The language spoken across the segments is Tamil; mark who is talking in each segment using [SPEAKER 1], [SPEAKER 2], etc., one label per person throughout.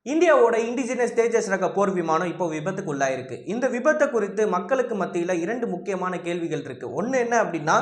[SPEAKER 1] இந்தியாவோட இண்டிஜினஸ் தேஜஸ் ரக போர் விமானம் இப்போ விபத்துக்குள்ளாயிருக்கு. இந்த விபத்தை குறித்து மக்களுக்கு மத்தியில் இரண்டு முக்கியமான கேள்விகள் இருக்கு. ஒன்று என்ன அப்படின்னா,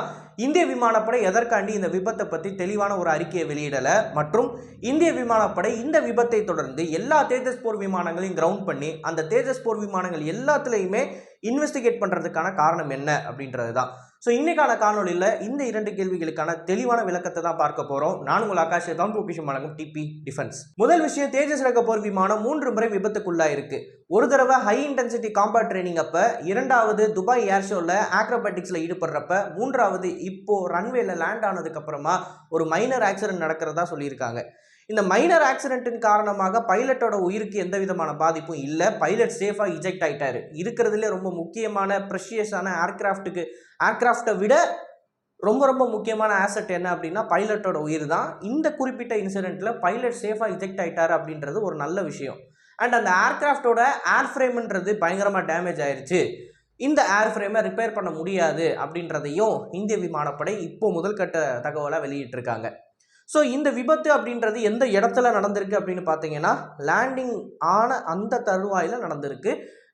[SPEAKER 1] இந்திய விமானப்படை எதற்காண்டி இந்த விபத்தை பற்றி தெளிவான ஒரு அறிக்கையை வெளியிடலை, மற்றும் இந்திய விமானப்படை இந்த விபத்தை தொடர்ந்து எல்லா தேஜஸ் போர் விமானங்களையும் கிரவுண்ட் பண்ணி அந்த தேஜஸ் போர் விமானங்கள் எல்லாத்துலேயுமே இன்வெஸ்டிகேட் பண்ணுறதுக்கான காரணம் என்ன அப்படின்றது தான். ஸோ இன்னைக்கான காணொலியில் இந்த இரண்டு கேள்விகளுக்கான தெளிவான விளக்கத்தை தான் பார்க்க போகிறோம். நான் உங்கள் ஆகாஷ் தான் பொக்கிஷம் வழங்கும் டிபி டிஃபென்ஸ். முதல் விஷயம், தேஜஸ் ரக போர் விமானம் 3 முறை விபத்துக்குள்ளாக இருக்கு. ஒரு தடவை ஹை இன்டென்சிட்டி காம்பேட் ட்ரைனிங் அப்போ, இரண்டாவது துபாய் ஏர் ஷோவில் ஆக்ரோபேட்டிக்ஸில் ஈடுபடுறப்ப, மூன்றாவது இப்போ ரன்வேல லேண்ட் ஆனதுக்கு அப்புறமா ஒரு மைனர் ஆக்சிடென்ட் நடக்கிறதா சொல்லியிருக்காங்க. இந்த மைனர் ஆக்சிடென்ட்டின் காரணமாக பைலட்டோட உயிருக்கு எந்த விதமான பாதிப்பும் இல்லை. பைலட் சேஃபாக இஜெக்ட் ஆகிட்டாரு. இருக்கிறதுலே ரொம்ப முக்கியமான ப்ரெஷியஸான ஏர்கிராஃப்டை விட ரொம்ப முக்கியமான ஆசெட் என்ன அப்படின்னா பைலட்டோட உயிர் தான். இந்த குறிப்பிட்ட இன்சிடென்ட்டில் பைலட் சேஃபாக இஜெக்ட் ஆகிட்டாரு அப்படின்றது ஒரு நல்ல விஷயம். அண்ட் அந்த ஏர்கிராஃப்டோட ஏர்ஃப்ரேம்ன்றது பயங்கரமாக டேமேஜ் ஆயிடுச்சு. இந்த ஏர்ஃப்ரேமை ரிப்பேர் பண்ண முடியாது அப்படின்றதையும் இந்திய விமானப்படை இப்போ முதல் கட்ட தகவலாக வெளியிட்டிருக்காங்க. ஸோ இந்த விபத்து அப்படின்றது எந்த இடத்துல நடந்திருக்கு அப்படின்னு பார்த்தீங்கன்னா, லேண்டிங் ஆன அந்த தருவாயில் நடந்திருக்கு.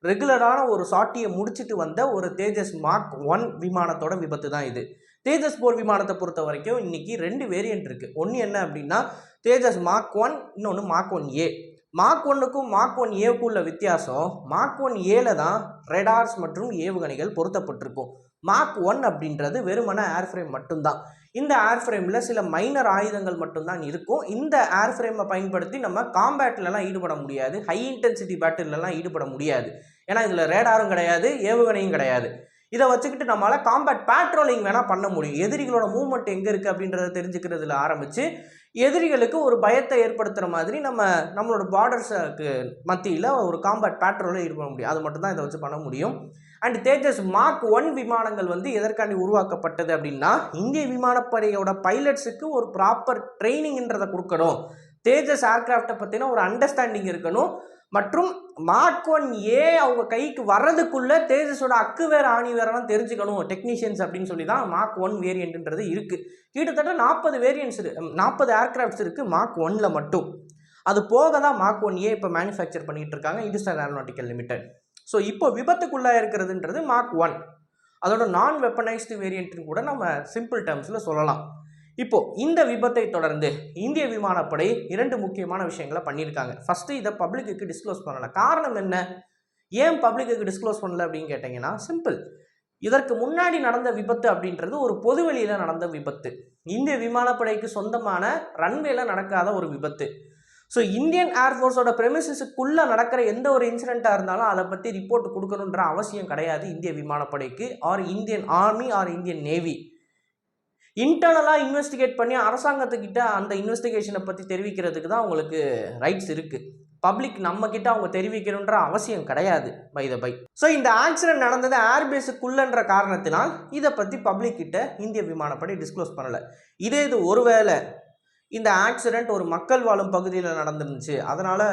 [SPEAKER 1] ரெகுலரான ஒரு சாட்டியை முடிச்சுட்டு வந்த ஒரு தேஜஸ் மார்க் 1 விமானத்தோட விபத்து தான் இது. தேஜஸ் போர் விமானத்தை பொறுத்த வரைக்கும் இன்னைக்கு 2 வேரியன்ட் இருக்குது. ஒன்று என்ன அப்படின்னா தேஜஸ் மார்க் 1, இன்னொன்று மார்க் 1A. மார்க் 1க்கும் மார்க் 1Aவுக்கும் உள்ள வித்தியாசம், மார்க் 1Aல தான் ரெடார்ஸ் மற்றும் ஏவுகணைகள் பொருத்தப்பட்டிருக்கும். மார்க் 1 அப்படின்றது வெறுமன ஏர்ஃப்ரேம் மட்டும்தான். இந்த ஏர்ஃப்ரேமில் சில மைனர் ஆயுதங்கள் மட்டும்தான் இருக்கும். இந்த ஏர்ஃப்ரேமை பயன்படுத்தி நம்ம காம்பேட்லலாம் ஈடுபட முடியாது, ஹை இன்டென்சிட்டி பேட்டிலெலாம் ஈடுபட முடியாது. ஏன்னா இதில் ரேடாரும் கிடையாது, ஏவுகணையும் கிடையாது. இதை வச்சுக்கிட்டு நம்மளால் காம்பேட் பேட்ரோலிங் வேணால் பண்ண முடியும். எதிரிகளோட மூவ்மெண்ட் எங்கே இருக்குது அப்படின்றத தெரிஞ்சுக்கிறதுல ஆரம்பித்து எதிரிகளுக்கு ஒரு பயத்தை ஏற்படுத்துகிற மாதிரி நம்மளோட பார்டர்ஸுக்கு மத்தியில் ஒரு காம்பேட் பேட்ரோலில் ஈடுபட முடியும். அது மட்டும்தான் இதை வச்சு பண்ண முடியும். அண்ட் தேஜஸ் மார்க் 1 விமானங்கள் எதற்காண்டி உருவாக்கப்பட்டது அப்படின்னா, இந்திய விமானப்படையோட பைலட்ஸுக்கு ஒரு ப்ராப்பர் ட்ரைனிங்ன்றதை கொடுக்கணும். தேஜஸ் ஏர்கிராஃப்டை பற்றின ஒரு அண்டர்ஸ்டாண்டிங் இருக்கணும். மற்றும் மார்க் 1A அவங்க கைக்கு வர்றதுக்குள்ளே தேஜஸோட அக்கு வேறு ஆணி வேறெல்லாம் தெரிஞ்சுக்கணும் டெக்னீஷியன்ஸ் அப்படின்னு சொல்லி தான் மார்க் 1 வேரியன்ட்ன்றது இருக்குது. கிட்டத்தட்ட 40 வேரியன்ட்ஸ் 40 ஏர்கிராஃப்ட்ஸ் இருக்குது மார்க் 1ல மட்டும். அது போக தான் மார்க் 1A இப்போ மேனுஃபேக்சர் பண்ணிகிட்டு இருக்காங்க இந்துஸ்தான் ஏரோநாட்டிக்கல் லிமிடெட். ஸோ இப்போ விபத்துக்குள்ளாக இருக்கிறதுன்றது மார்க் 1, அதோட நான் வெப்பனைஸ்டு வேரியன்ட்னு கூட நம்ம சிம்பிள் டேர்ம்ஸில் சொல்லலாம். இப்போது இந்த விபத்தை தொடர்ந்து இந்திய விமானப்படை 2 முக்கியமான விஷயங்களை பண்ணியிருக்காங்க. ஃபஸ்ட்டு, இதை பப்ளிக்கு டிஸ்க்ளோஸ் பண்ணலை. காரணம் என்ன, ஏன் பப்ளிக்கு டிஸ்க்ளோஸ் பண்ணல அப்படின்னு கேட்டிங்கன்னா, சிம்பிள். இதற்கு முன்னாடி நடந்த விபத்து அப்படின்றது ஒரு பொதுவெளியில் நடந்த விபத்து. இந்திய விமானப்படைக்கு சொந்தமான ரன்வேல நடக்காத ஒரு விபத்து. ஸோ இந்தியன் ஏர்ஃபோர்ஸோட ப்ரெமிசஸுக்குள்ளே நடக்கிற எந்த ஒரு இன்சிடெண்ட்டாக இருந்தாலும் அதை பற்றி ரிப்போர்ட் கொடுக்கணுன்ற அவசியம் கிடையாது இந்திய விமானப்படைக்கு, or Indian Army or Indian Navy. இன்டர்னலாக இன்வெஸ்டிகேட் பண்ணி அரசாங்கத்துக்கிட்ட அந்த இன்வெஸ்டிகேஷனை பற்றி தெரிவிக்கிறதுக்கு தான் அவங்களுக்கு ரைட்ஸ் இருக்குது. பப்ளிக் நம்மக்கிட்ட அவங்க தெரிவிக்கணுன்ற அவசியம் கிடையாது பை. ஸோ இந்த ஆக்சிடென்ட் நடந்தது ஏர்பேஸுக்குள்ளன்ற காரணத்தினால் இதை பற்றி பப்ளிக் கிட்ட இந்திய விமானப்படை டிஸ்க்ளோஸ் பண்ணலை. இது ஒருவேளை இந்த ஆக்சிடெண்ட் ஒரு மக்கள் வாழும் பகுதியில் நடந்துருந்துச்சு, அதனால்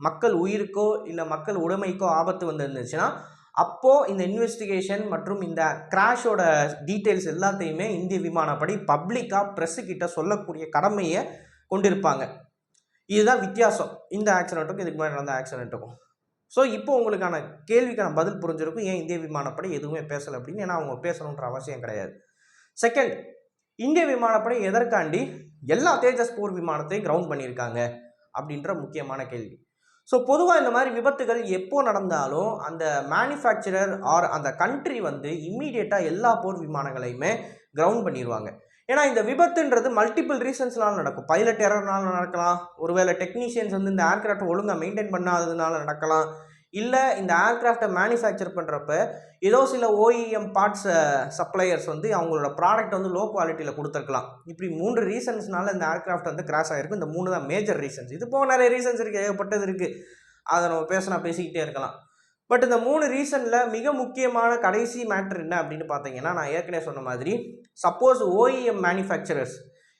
[SPEAKER 1] மக்கள் உயிருக்கோ இல்லை மக்கள் உடைமைக்கோ ஆபத்து வந்துருந்துச்சுன்னா அப்போது இந்த இன்வெஸ்டிகேஷன் மற்றும் இந்த கிராஷோட டீட்டெயில்ஸ் எல்லாத்தையுமே இந்திய விமானப்படை பப்ளிக்காக ப்ரெஸ்ஸுக்கிட்ட சொல்லக்கூடிய கடமையை கொண்டிருப்பாங்க. இதுதான் வித்தியாசம் இந்த ஆக்சிடெண்ட்டுக்கும் இதுக்கு முன்னாடி நடந்த ஆக்சிடெண்ட்டுக்கும். ஸோ இப்போ உங்களுக்கான கேள்விக்கான பதில் புரிஞ்சிருக்கும் ஏன் இந்திய விமானப்படை எதுவுமே பேசலை அப்படின்னு. ஏன்னா அவங்க பேசணுன்ற அவசியம் கிடையாது. செகண்ட், இந்திய விமானப்படை எதற்காண்டி எல்லா தேஜஸ் போர் விமானத்தையும் கிரவுண்ட் பண்ணியிருக்காங்க அப்படின்ற முக்கியமான கேள்வி. ஸோ பொதுவாக இந்த மாதிரி விபத்துகள் எப்போ நடந்தாலும் அந்த மேனுஃபேக்சரர் ஆர் அந்த கண்ட்ரி இம்மீடியட்டாக எல்லா போர் விமானங்களையுமே கிரவுண்ட் பண்ணிடுவாங்க. ஏன்னா இந்த விபத்துன்றது மல்டிபிள் ரீசன்ஸ்னால நடக்கும். பைலட் எரர்னால நடக்கலாம், ஒருவேளை டெக்னீஷியன்ஸ் இந்த ஏர்கிராஃப்டை ஒழுங்காக மெயின்டைன் பண்ணாததுனால நடக்கலாம், இல்லை இந்த ஏர்கிராஃப்டை மேனுஃபேக்சர் பண்ணுறப்ப ஏதோ சில OEM பார்ட்ஸ் சப்ளையர்ஸ் அவங்களோட ப்ராடக்ட் லோ குவாலிட்டியில் கொடுத்துருக்கலாம். இப்படி 3 ரீசன்ஸ்னால இந்த ஏர்கிராஃப்ட் கிராஷ் ஆகிருக்கும். இந்த 3 தான் மேஜர் ரீசன்ஸ். இது போக நிறைய ரீசன்ஸ் இருக்குது, ஏகப்பட்டது இருக்குது, அதை நம்ம பேசிக்கிட்டே இருக்கலாம். பட் இந்த 3 ரீசனில் மிக முக்கியமான கடைசி மேட்ரு என்ன அப்படின்னு பார்த்தீங்கன்னா, நான் ஏற்கனவே சொன்ன மாதிரி சப்போஸ் OEM மேனுஃபேக்சரர்ஸ்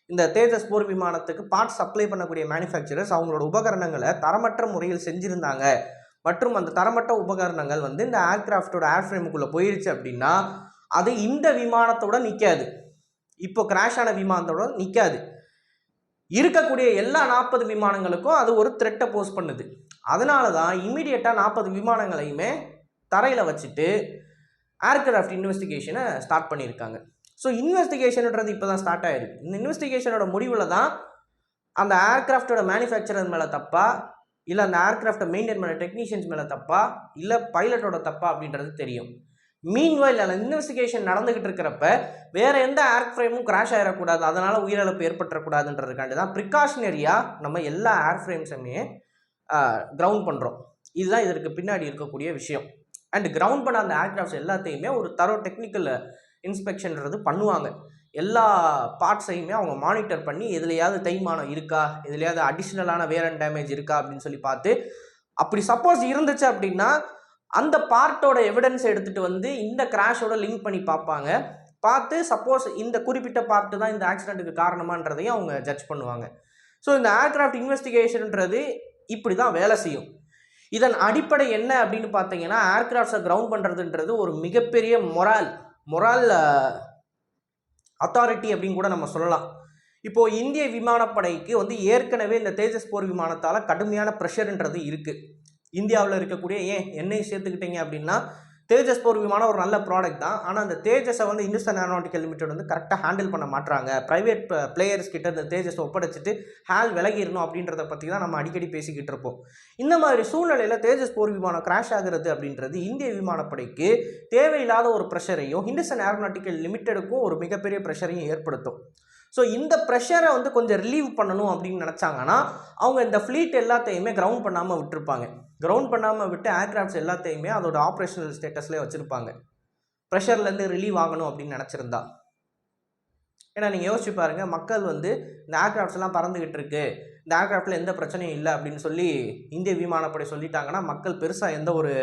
[SPEAKER 1] இந்த தேஜஸ் போர் விமானத்துக்கு பார்ட்ஸ் சப்ளை பண்ணக்கூடிய மேனுஃபேக்சரர்ஸ் அவங்களோட உபகரணங்களை தரமற்ற முறையில் செஞ்சுருந்தாங்க மற்றும் அந்த தரமற்ற உபகரணங்கள் இந்த ஏர்கிராஃப்டோட ஏர்ஃப்ரேமுக்குள்ளே போயிடுச்சு அப்படின்னா அது இந்த விமானத்தோட நிற்காது, இப்போ கிராஷ் ஆன விமானத்தோட நிற்காது. இருக்கக்கூடிய எல்லா 40 விமானங்களுக்கும் அது ஒரு த்ரெட்டை போஸ்ட் பண்ணுது. அதனால தான் இமீடியட்டாக 40 விமானங்களையுமே தரையில் வச்சுட்டு ஏர்கிராஃப்ட் இன்வெஸ்டிகேஷனை ஸ்டார்ட் பண்ணியிருக்காங்க. ஸோ இன்வெஸ்டிகேஷன்ன்றது இப்போ தான் ஸ்டார்ட் ஆகிருக்கு. இந்த இன்வெஸ்டிகேஷனோட முடிவில் தான் அந்த ஏர்கிராஃப்டோட மேனுஃபேக்சரர் மேலே தப்பா, இல்லை அந்த ஏர்கிராஃப்டை மெயின்டைன் பண்ண டெக்னீஷியன்ஸ் மேலே தப்பா, இல்லை பைலட்டோட தப்பா அப்படின்றது தெரியும். மீன்வைல் அந்த இன்வெஸ்டிகேஷன் நடந்துகிட்டு இருக்கிறப்ப வேற எந்த ஏர்ஃப்ரேமும் கிராஷ் ஆகிடக்கூடாது, அதனால் உயிரிழப்பு ஏற்பட்டுறக்கூடாதுன்றதுக்காண்டி தான் ப்ரிகாஷனரியாக நம்ம எல்லா ஏர்ஃப்ரேம்ஸுமே கிரவுண்ட் பண்ணுறோம். இதுதான் இதற்கு பின்னாடி இருக்கக்கூடிய விஷயம். அண்ட் கிரவுண்ட் பண்ண அந்த ஏர்கிராஃப்ட்ஸ் எல்லாத்தையுமே ஒரு தரோ டெக்னிக்கல் இன்ஸ்பெக்ஷன்றது பண்ணுவாங்க. எல்லா பார்ட்ஸையுமே அவங்க மானிட்டர் பண்ணி எதுலையாவது தேய்மானம் இருக்கா, எதுலையாவது அடிஷ்னலான வேர் அண்ட் டேமேஜ் இருக்கா அப்படின்னு சொல்லி பார்த்து, அப்படி சப்போஸ் இருந்துச்சு அப்படின்னா அந்த பார்ட்டோட எவிடன்ஸ் எடுத்துகிட்டு வந்து இந்த கிராஷோட லிங்க் பண்ணி பார்ப்பாங்க. பார்த்து சப்போஸ் இந்த குறிப்பிட்ட பார்ட்டு தான் இந்த ஆக்சிடெண்ட்டுக்கு காரணமான்றதையும் அவங்க ஜட்ஜ் பண்ணுவாங்க. ஸோ இந்த ஏர்கிராஃப்ட் இன்வெஸ்டிகேஷன்ன்றது இப்படி தான் வேலை செய்யும். இதன் அடிப்படை என்ன அப்படின்னு பார்த்தீங்கன்னா, ஏர்கிராஃப்ட்ஸை கிரவுண்ட் பண்ணுறதுன்றது ஒரு மிகப்பெரிய மொரால் அத்தாரிட்டி அப்படின்னு கூட நம்ம சொல்லலாம். இப்போது இந்திய விமானப்படைக்கு வந்து ஏற்கனவே இந்த தேஜஸ் போர் விமானத்தால் கடுமையான ப்ரெஷர்ன்றது இருக்குது. இந்தியாவில் இருக்கக்கூடிய என்னையும் சேர்த்துக்கிட்டீங்க அப்படின்னா தேஜஸ் போர் விமானம் ஒரு நல்ல ப்ராடக்ட் தான். ஆனால் அந்த தேஜஸை வந்து இந்துஸ்தான் ஏரோநாட்டிக்கல் லிமிடெட் வந்து கரெக்டாக ஹேண்டில் பண்ண மாட்டுறாங்க. ப்ரைவேட் பிளேயர்ஸ் கிட்ட இந்த தேஜஸை ஒப்படைச்சிட்டு விலகிடணும் அப்படின்றத பற்றி தான் நம்ம அடிக்கடி பேசிக்கிட்டு இருப்போம். இந்த மாதிரி சூழ்நிலையில் தேஜஸ் போர் விமானம் கிராஷ் ஆகிறது அப்படின்றது இந்திய விமானப்படைக்கு தேவையில்லாத ஒரு ப்ரெஷரையும் இந்துஸ்தான் ஏரோநாட்டிக்கல் லிமிடெடுக்கும் ஒரு மிகப்பெரிய ப்ரெஷரையும் ஏற்படுத்தும். ஸோ இந்த ப்ரெஷரை வந்து கொஞ்சம் ரிலீவ் பண்ணணும் அப்படின்னு நினச்சாங்கன்னா அவங்க இந்த ஃப்ளீட் எல்லாத்தையுமே கிரவுண்ட் பண்ணாமல் விட்டுருப்பாங்க. கிரவுண்ட் பண்ணாமல் விட்டு ஏர்கிராஃப்ட்ஸ் எல்லாத்தையுமே அதோட ஆப்ரேஷனல் ஸ்டேட்டஸ்லேயே வச்சுருப்பாங்க, ப்ரெஷர்லேருந்து ரிலீவ் ஆகணும் அப்படின்னு நினச்சிருந்தா. ஏன்னா நீங்கள் யோசிச்சு பாருங்கள், மக்கள் வந்து இந்த ஏர்கிராஃப்ட்ஸ்லாம் பறந்துக்கிட்டு இருக்கு, இந்த ஏர்கிராஃப்டில் எந்த பிரச்சனையும் இல்லை அப்படின்னு சொல்லி இந்திய விமானப்படை சொல்லிட்டாங்கன்னா மக்கள் பெருசாக எந்த ஒரு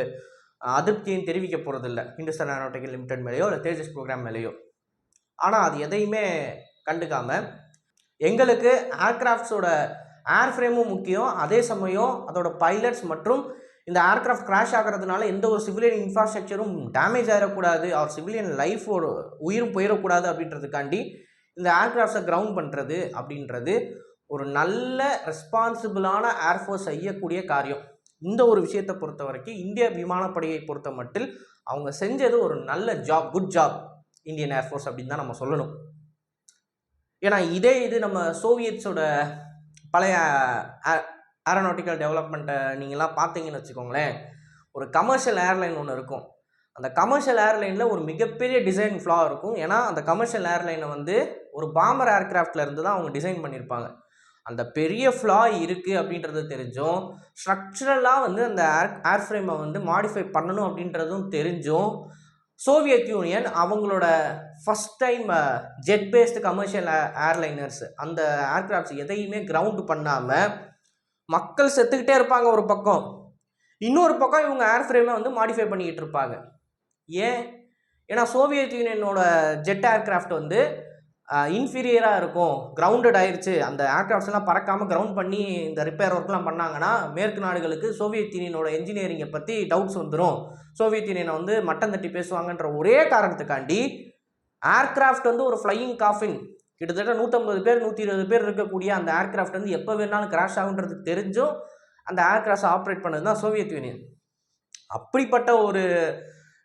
[SPEAKER 1] அதிருப்தியும் தெரிவிக்க போகிறதில்ல இந்துஸ்தான் ஏரோநாட்டிக்கல் லிமிடெட் மேலேயோ இல்லை தேஜஸ் ப்ரோக்ராம் மேலேயோ. ஆனால் அது எதையுமே கண்டுக்காமல் எங்களுக்கு ஏர்கிராஃப்ட்ஸோட ஏர்ஃப்ரேமும் முக்கியம், அதே சமயம் அதோட பைலட்ஸ் மற்றும் இந்த ஏர்கிராஃப்ட் கிராஷ் ஆகிறதுனால எந்த ஒரு சிவிலியன் இன்ஃப்ராஸ்ட்ரக்சரும் டேமேஜ் ஆகிடக்கூடாது, அவர் சிவிலியன் லைஃபோட உயிரும் போயிடக்கூடாது அப்படின்றதுக்காண்டி இந்த ஏர்கிராஃப்ட்ஸை கிரவுண்ட் பண்ணுறது அப்படின்றது ஒரு நல்ல ரெஸ்பான்சிபிளான ஏர்ஃபோர்ஸ் செய்யக்கூடிய காரியம். இந்த ஒரு விஷயத்தை பொறுத்த வரைக்கும் இந்திய விமானப்படையை பொறுத்த மட்டும் அவங்க செஞ்சது ஒரு நல்ல job, good job Indian air force அப்படின்னு தான் நம்ம சொல்லணும். ஏன்னா இது நம்ம சோவியட்ஸோட பழைய ஏரோநாட்டிக்கல் டெவலப்மெண்ட்டை நீங்களாம் பார்த்தீங்கன்னு வச்சுக்கோங்களேன், ஒரு கமர்ஷியல் ஏர்லைன் ஒன்று இருக்கும். அந்த கமர்ஷியல் ஏர்லைனில் ஒரு மிகப்பெரிய டிசைன் ஃப்ளா இருக்கும். ஏன்னா அந்த கமர்ஷியல் ஏர்லைனை வந்து ஒரு பாம்பர் ஏர்கிராஃப்டில் இருந்து தான் அவங்க டிசைன் பண்ணியிருப்பாங்க. அந்த பெரிய ஃப்ளா இருக்குது அப்படின்றது தெரிஞ்சும், ஸ்ட்ரக்சரலாக வந்து அந்த ஏர்ஃப்ரேமை வந்து மாடிஃபை பண்ணணும் அப்படின்றதும் தெரிஞ்சும் சோவியத் யூனியன் அவங்களோட first time jet based commercial airliners அந்த ஏர்கிராஃப்ட்ஸ் எதையுமே கிரவுண்டு பண்ணாமல் மக்கள் செத்துக்கிட்டே இருப்பாங்க ஒரு பக்கம், இன்னொரு பக்கம் இவங்க ஏர்ஃப்ரேமை வந்து மாடிஃபை பண்ணிக்கிட்டு இருப்பாங்க. ஏன்னா சோவியத் யூனியனோட ஜெட் ஏர்கிராஃப்ட் வந்து இன்ஃபீரியராக இருக்கும், கிரவுண்டட் ஆயிடுச்சு, அந்த ஏர்கிராஃப்ட்ஸ்லாம் பறக்காமல் கிரவுண்ட் பண்ணி இந்த ரிப்பேர் ஒர்க்லாம் பண்ணாங்கன்னா மேற்கு நாடுகளுக்கு சோவியத் யூனியனோட என்ஜினியரிங்கை பற்றி டவுட்ஸ் வந்துடும், சோவியத் யூனியனை வந்து மட்டம் தட்டி பேசுவாங்கன்ற ஒரே காரணத்துக்காண்டி ஏர்கிராஃப்ட் வந்து ஒரு ஃப்ளையிங் காஃபின் கிட்டத்தட்ட 150 பேர் 120 பேர் இருக்கக்கூடிய அந்த ஏர்கிராஃப்ட் வந்து எப்போ வேணாலும் கிராஷ் ஆகுன்றது தெரிஞ்சும் அந்த ஏர்கிராஃப்ட் ஆப்ரேட் பண்ணது தான் சோவியத் யூனியன். அப்படிப்பட்ட ஒரு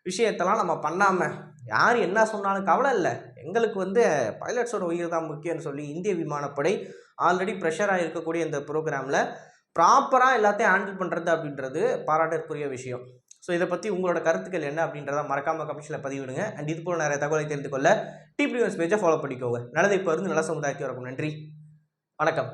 [SPEAKER 1] விஷயத்தெல்லாம் நம்ம பண்ணாமல் யார் என்ன சொன்னாலும் கவலை இல்லை, எங்களுக்கு வந்து பைலட்ஸோட உயிர் தான் முக்கியம்னு சொல்லி இந்திய விமானப்படை ஆல்ரெடி ப்ரெஷராக இருக்கக்கூடிய இந்த ப்ரோக்ராமில் ப்ராப்பராக எல்லாத்தையும் ஹேண்டில் பண்ணுறது அப்படின்றது பாராட்டிற்குரிய விஷயம். ஸோ இதை பற்றி உங்களோட கருத்துக்கள் என்ன அப்படின்றத மறக்காமல் கமெண்ட்ஸில் பதிவிடுங்க. அண்ட் இது போல் நிறைய தகவலை தெரிந்து கொள்ள டிபி நியூஸ் பேஜை ஃபாலோ பண்ணிக்கோங்க. நல்லதை இப்போ இருந்து நல்ல சமுதாயத்தை வரைக்கும். நன்றி, வணக்கம்.